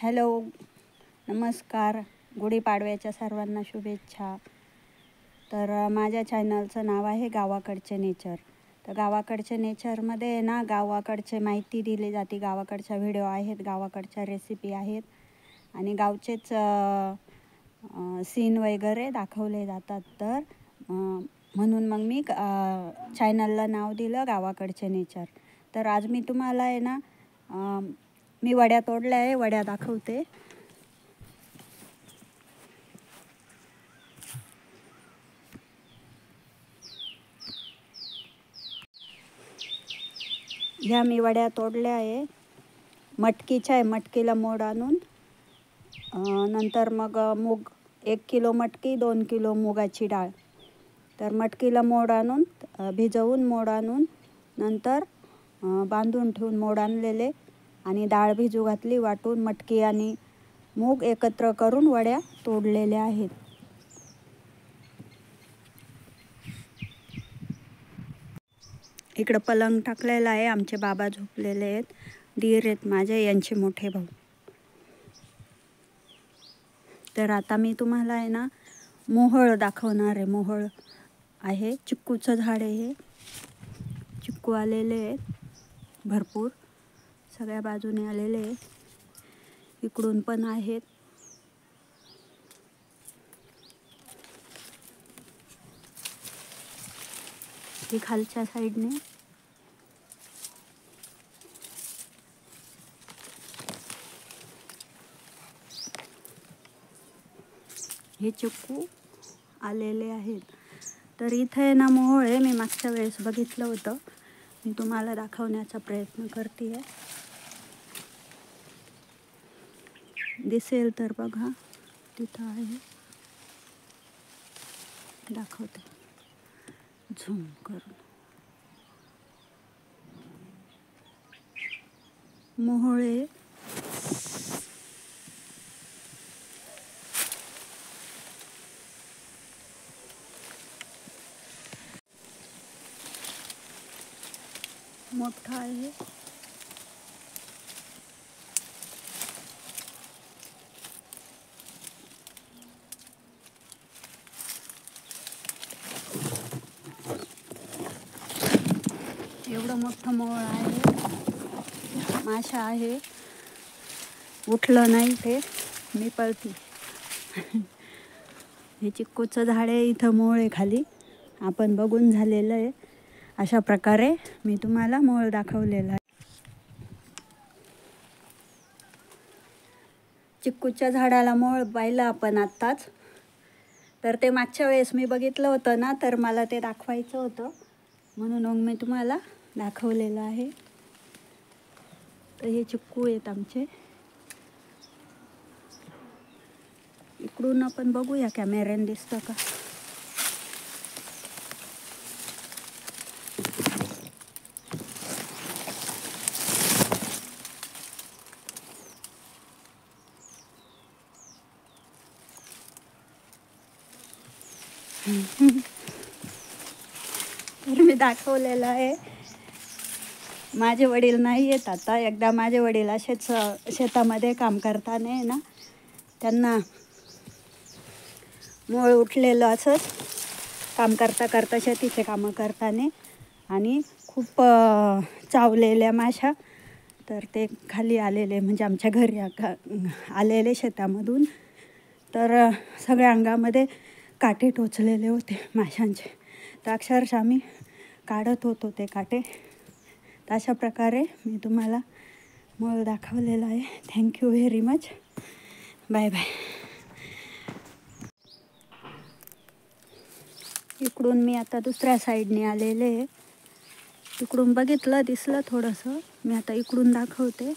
Hello, नमस्कार. गुढीपाडव्याच्या सर्वांना शुभेच्छा. तर माझ्या चॅनलचं नाव आहे गावाकडचे नेचर. तर गावाकडचे नेचरमध्ये ना गावाकडचे माहिती दिली जाते. गावाकडच्या व्हिडिओ आहेत, गावाकडच्या रेसिपी आहेत आणि गावचेच सीन वगैरे दाखवले जातात. तर म्हणून मग मी चॅनलला नाव दिलं गावाकडचे नेचर. तर आज मी तुम्हाला आहे ना मी वड्या तोडल्या आहे, वड्या दाखवते. ह्या मी वड्या तोडल्या आहे, मटकीच्या आहे. मटकीला मोड आणून नंतर मग मूग 1 किलो मटकी, 2 किलो मुगाची डाळ. तर मटकीला मोड आणून भिजवून मोड आणून नंतर बांधून ठेवून मोड आणलेले आणि डाळ भिजू घातली, वाटून मटकी आणि मूग एकत्र करून वड्या तोडलेल्या आहेत. इकडं पलंग टाकलेला आहे, आमचे बाबा झोपलेले आहेत. दीर आहेत माझे, यांचे मोठे भाऊ. तर आता मी तुम्हाला आहे ना मोहोळ दाखवणार आहे. मोहोळ आहे, चिक्कूचं झाड आहे. हे चिक्कू आलेले आहेत भरपूर, सगळ्या बाजूने आलेले आहेत. इकडून पण आहेत. ही खालच्या साईडने. हे चिक्कू आलेले आहेत. तर इथे ना मोहोळ आहे. मी मागच्या वेळेस बघितलं होतं, मी तुम्हाला दाखवण्याचा प्रयत्न करते आहे. दिसेल तर बघा, तिथं आहे, दाखवते झूम करून. मोहोळे मोठा आहे. एवढं मोठं मोहोळ आहे. माशा आहे, उठलं नाही ते, मी पळती. हे चिक्कूचं झाड आहे, इथं मोहोळ आहे खाली. आपण बघून झालेलं आहे. अशा प्रकारे मी तुम्हाला मोहोळ दाखवलेला आहे. चिक्कूच्या झाडाला मोहोळ पाहिलं आपण आत्ताच. तर ते मागच्या वेळेस मी बघितलं होतं ना, तर मला ते दाखवायचं होतं, म्हणून मग मी तुम्हाला दाखवलेलं आहे. तर हे चिक्कू आहेत आमचे. इकडून आपण बघूया, कॅमेऱ्याने दिसतं का. तर मी दाखवलेलं आहे. माझे वडील नाही येत आता. एकदा माझे वडील असेच शेतामध्ये काम करताना आहे ना, त्यांना मोहोळ उठलेलं असंच काम करता करता, शेतीचे कामं करताना, आणि खूप चावलेल्या माशा. तर ते खाली आलेले, म्हणजे आमच्या घरी आलेले शेतामधून. तर सगळ्या अंगामध्ये काटे टोचलेले होते माशांचे. तर अक्षरशः आम्ही काढत होतो ते काटे. तर अशा प्रकारे मी तुम्हाला मोहोळ दाखवलेला आहे. Thank you very much. Bye bye. इकडून मी आता दुसऱ्या साईडने आलेले आहे. इकडून बघितलं, दिसलं थोडंसं. मी आता इकडून दाखवते,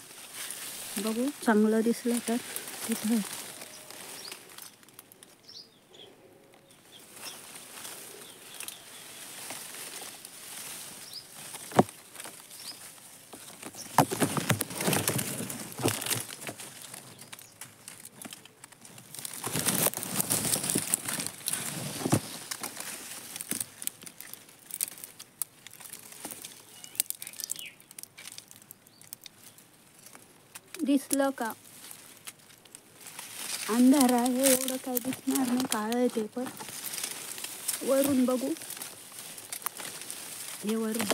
बघू चांगलं दिसलं तर. तिथं दिसलं का. अंधार आहे, एवढं काय दिसणार नाही, काळं आहे ते पण. वरून बघू, हे वरून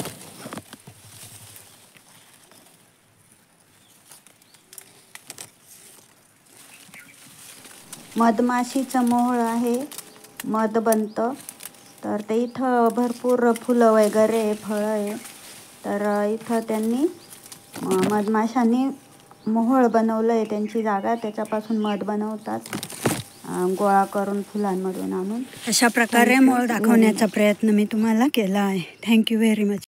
मधमाशीचं मोहोळ आहे, मध बनतं. तर ते इथं भरपूर फुलं वगैरे फळं आहे. तर इथं त्यांनी मधमाशांनी मोहोळ बनवलं आहे, त्यांची जागा, त्याच्यापासून मध बनवतात गोळा करून फुलांमधून आणून. अशा प्रकारे मोहोळ दाखवण्याचा प्रयत्न मी तुम्हाला केला आहे. Thank you very much.